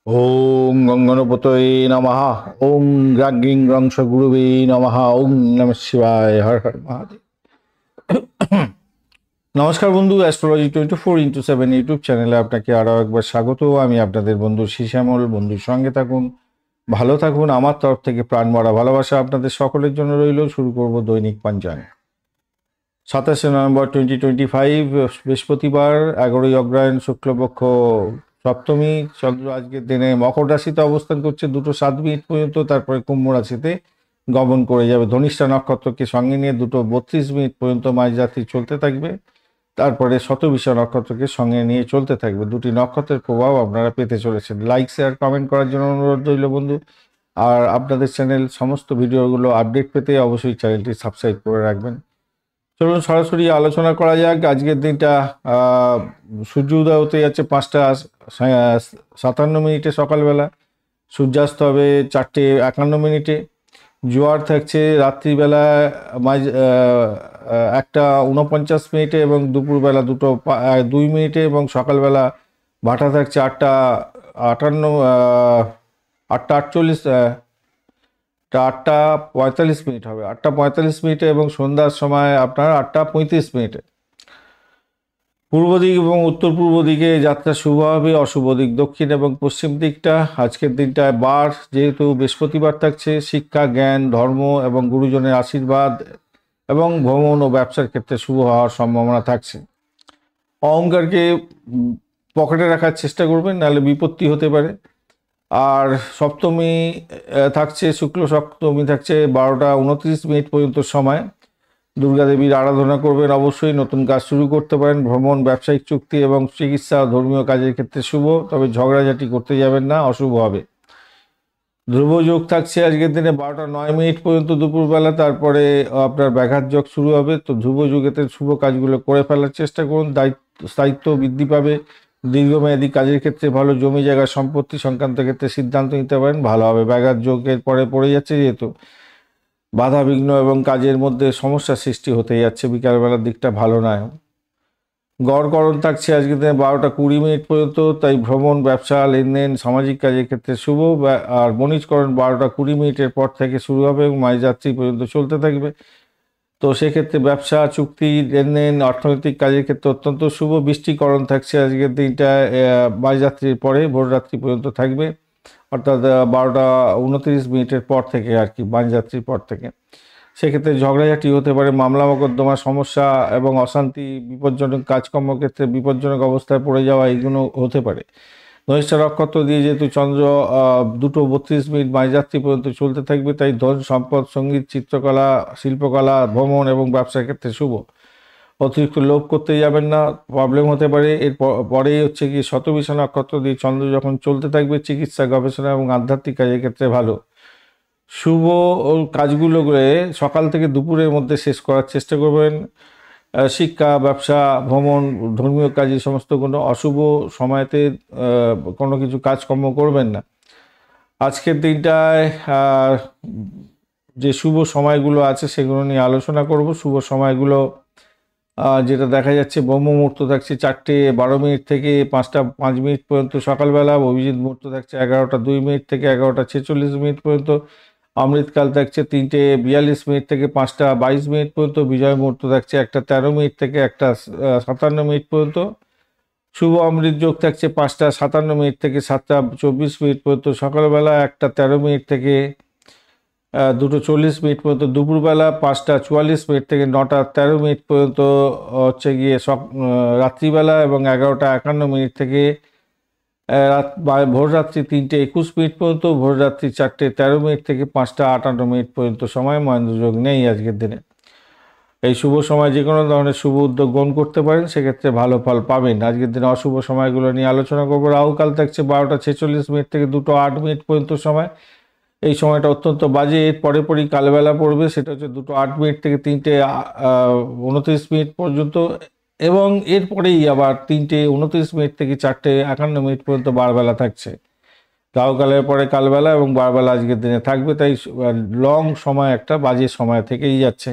ওম গঙ্গনপতয়ে নমঃ। ওম গ্রাগ্গিং গ্রংশ গুরুবে নমঃ। ওম নমঃ শিবায়। হর হর মহাদেব। নমস্কার বন্ধু, অ্যাস্ট্রোলজি 24x7 ইউটিউব চ্যানেলে আপনাকে আরও একবার স্বাগত। আমি আপনাদের বন্ধু শ্যামল। বন্ধুর সঙ্গে থাকুন, ভালো থাকুন। আমার তরফ থেকে প্রাণ ভরা ভালোবাসা আপনাদের সকলের জন্য রইল। শুরু করব দৈনিক পঞ্চাঙ্গ। 27 নভেম্বর 2025, বৃহস্পতিবার, 11ই অগ্রহায়ণ, শুক্লপক্ষ, সপ্তমী। চন্দ্র আজকের দিনে মকর রাশিতে অবস্থান করছে 2:07 পর্যন্ত, তারপরে কুম্ভ রাশিতে গমন করে যাবে। ধনিষ্ঠা নক্ষত্রকে সঙ্গে নিয়ে 2:32 পর্যন্ত মাঝরাত্রি চলতে থাকবে, তারপরে শতবিষা নক্ষত্রকে সঙ্গে নিয়ে চলতে থাকবে। দুটি নক্ষত্রের প্রভাব আপনারা পেতে চলেছেন। লাইক, শেয়ার, কমেন্ট করার জন্য অনুরোধ রইল বন্ধু। আর আপনাদের চ্যানেল সমস্ত ভিডিওগুলো আপডেট পেতে অবশ্যই চ্যানেলটি সাবস্ক্রাইব করে রাখবেন। চলুন সরাসরি আলোচনা করা যাক। আজকের দিনটা সূর্য উদয় হতে যাচ্ছে 5:57 সকালবেলা। সূর্যাস্ত হবে 4:51। জোয়ার থাকছে রাত্রিবেলা 1:49 এবং দুপুরবেলা 2:02 এবং সকালবেলা ভাটা থাকছে 8:48 8:45 হবে, 8:45 এবং সন্ধ্যার সময় আপনার 8:35। পূর্ব দিক এবং উত্তর পূর্ব দিকে যাত্রা শুভ হবে। অশুভ দিক দক্ষিণ এবং পশ্চিম দিকটা। আজকের দিনটায় বার যেহেতু বৃহস্পতিবার থাকছে, শিক্ষা, জ্ঞান, ধর্ম এবং গুরুজনের আশীর্বাদ এবং ভ্রমণ ও ব্যবসার ক্ষেত্রে শুভ হওয়ার সম্ভাবনা থাকছে। অহংকারকে পকেটে রাখার চেষ্টা করবেন, নাহলে বিপত্তি হতে পারে। আর সপ্তমী থাকছে, শুক্ল সপ্তমী থাকছে 12:29 পর্যন্ত সময়। দুর্গা দেবীর আরাধনা করবেন অবশ্যই। নতুন কাজ শুরু করতে পারেন। ভ্রমণ, ব্যবসায়িক চুক্তি এবং চিকিৎসা, ধর্মীয় কাজের ক্ষেত্রে শুভ, তবে ঝগড়াঝাটি করতে যাবেন না, অশুভ হবে। ধ্রুব যোগ থাকছে আজকের দিনে 12:09 পর্যন্ত দুপুরবেলা, তারপরে আপনার ব্যাঘাত যোগ শুরু হবে। তো ধ্রুব যুগেতে শুভ কাজগুলো করে ফেলার চেষ্টা করুন। স্থায়িত্ব বৃদ্ধি পাবে। দীর্ঘমেয়াদী কাজের ক্ষেত্রে ভালো। জমি জায়গা সম্পত্তি সংক্রান্ত ক্ষেত্রে সিদ্ধান্ত নিতে পারেন, ভালো হবে। ব্যাঘাত যোগের পরে পড়ে যাচ্ছে যেহেতু, বাধা বিঘ্ন এবং কাজের মধ্যে সমস্যা সৃষ্টি হতে যাচ্ছে। বিকালবেলার দিকটা ভালো নয়। গড়করণ থাকছে আজকের দিনে 12:20 পর্যন্ত, তাই ভ্রমণ, ব্যবসা, লেনদেন, সামাজিক কাজের ক্ষেত্রে শুভ। আর বণিজকরণ 12:20 পর থেকে শুরু হবে এবং মাঝরাত্রি পর্যন্ত চলতে থাকবে। তো সেক্ষেত্রে ব্যবসা, চুক্তি, লেনদেন, অর্থনৈতিক কাজের ক্ষেত্রে অত্যন্ত শুভ। বৃষ্টিকরণ থাকছে আজকের দিনটা মাঝরাত্রির পরে ভোররাত্রি পর্যন্ত থাকবে, অর্থাৎ 12:29 পর থেকে আর কি, মাঝরাত্রির পর থেকে। সেক্ষেত্রে ঝগড়াঝাটি হতে পারে, মামলা মোকদ্দমার সমস্যা এবং অশান্তি, বিপজ্জনক কাজকর্মক্ষেত্রে বিপজ্জনক অবস্থায় পড়ে যাওয়া, এগুলো হতে পারে। ধনিষ্ঠা নক্ষত্র দিয়ে যেহেতু চন্দ্র 2:32 মাঝরাত্রি পর্যন্ত চলতে থাকবে, তাই ধন সম্পদ, সঙ্গীত, চিত্রকলা, শিল্পকলা, ভ্রমণ এবং ব্যবসার ক্ষেত্রে শুভ। অতিরিক্ত লোভ করতে যাবেন না, প্রবলেম হতে পারে। এর পরেই হচ্ছে কি শতবিষা নক্ষত্র দিয়ে চন্দ্র যখন চলতে থাকবে, চিকিৎসা, গবেষণা এবং আধ্যাত্মিক কাজের ক্ষেত্রে ভালো। শুভ কাজগুলো সকাল থেকে দুপুরের মধ্যে শেষ করার চেষ্টা করবেন। শিক্ষা, ব্যবসা, ভ্রমণ, ধর্মীয় কাজ, এই সমস্ত কোনো অশুভ সময়তে কোনো কিছু কাজকর্ম করবেন না। আজকের দিনটায় যে শুভ সময়গুলো আছে সেগুলো নিয়ে আলোচনা করব। শুভ সময়গুলো যেটা দেখা যাচ্ছে, ব্রহ্ম মুহূর্ত থাকছে 4:12 থেকে 5:05 পর্যন্ত সকালবেলা। অভিজিৎ মুহূর্ত থাকছে 11:02 থেকে 11:46 পর্যন্ত। অমৃতকাল থাকছে 3:42 থেকে 5:22 পর্যন্ত। বিজয় মুহূর্ত থাকছে 1:13 থেকে 1:57 পর্যন্ত। শুভ অমৃত যোগ থাকছে 5:57 থেকে 7:24 পর্যন্ত সকালবেলা। 1:13 থেকে 2:40 পর্যন্ত দুপুরবেলা। 5:44 থেকে 9:13 পর্যন্ত হচ্ছে গিয়ে রাত্রিবেলা, এবং 11:51 থেকে ভোররাত্রি 3:21 পর্যন্ত। ভোররাত্রি 4:13 থেকে 5:58 পর্যন্ত সময়। মহেন্দ্র যোগ নেই আজকের দিনে। এই শুভ সময় যে কোনো ধরনের শুভ উদ্যোগ গ্রহণ করতে পারেন, সেক্ষেত্রে ভালো ফল পাবেন। আজকের দিনে অশুভ সময়গুলো নিয়ে আলোচনা করবো। রাহুকাল থাকছে 12:46 থেকে 2:08 পর্যন্ত সময়। এই সময়টা অত্যন্ত বাজে। এর পরেই কালবেলা পড়বে, সেটা হচ্ছে 2:08 থেকে 3:29 পর্যন্ত, এবং এরপরেই আবার 3:29 থেকে 4:51 পর্যন্ত বারবেলা থাকছে। রাহুকালের পরে কালবেলা এবং বারবেলা আজকের দিনে থাকবে, তাই লং সময় একটা বাজে সময় থেকেই যাচ্ছে।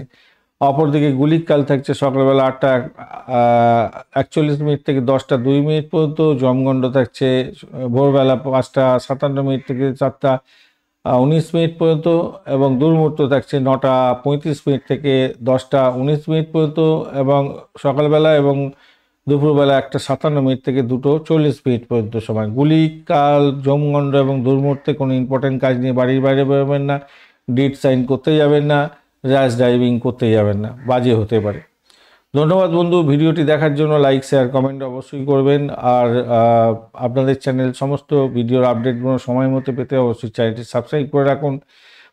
অপরদিকে গুলিক কাল থাকছে সকালবেলা 8:41 থেকে 10:02 পর্যন্ত। যমগণ্ড থাকছে ভোরবেলা 5:57 থেকে 4:19 পর্যন্ত, এবং দুর্মুহূর্ত থাকছে 9:35 থেকে 10:19 পর্যন্ত, এবং সকালবেলা এবং দুপুরবেলা 1:57 থেকে 2:40 পর্যন্ত সময়। গুলিক কাল, যমগণ্ড এবং দুর্মুহূর্তে কোনো ইম্পর্টেন্ট কাজ নিয়ে বাড়ির বাইরে বেরোবেন না, ডিড সাইন করতে যাবেন না, র্যাশ ড্রাইভিং করতে যাবেন না, বাজে হতে পারে। ধন্যবাদ বন্ধু, ভিডিওটি দেখার জন্য লাইক শেয়ার কমেন্ট অবশ্যই করবেন। আর আপনাদের চ্যানেল সমস্ত ভিডিওর আপডেটগুলো সময় মতো পেতে অবশ্যই চ্যানেলটি সাবস্ক্রাইব করে রাখুন।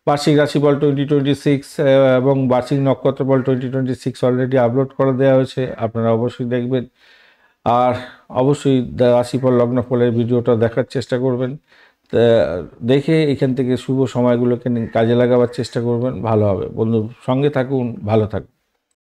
বার্ষিক রাশিফল 2026 এবং বার্ষিক নক্ষত্রফল 2026 অলরেডি আপলোড করে দেওয়া হয়েছে, আপনারা অবশ্যই দেখবেন। আর অবশ্যই রাশিফল লগ্নফলের ভিডিওটা দেখার চেষ্টা করবেন, দেখে এখান থেকে শুভ সময়গুলোকে কাজে লাগাবার চেষ্টা করবেন, ভালো হবে। বন্ধু সঙ্গে থাকুন, ভালো থাকুন।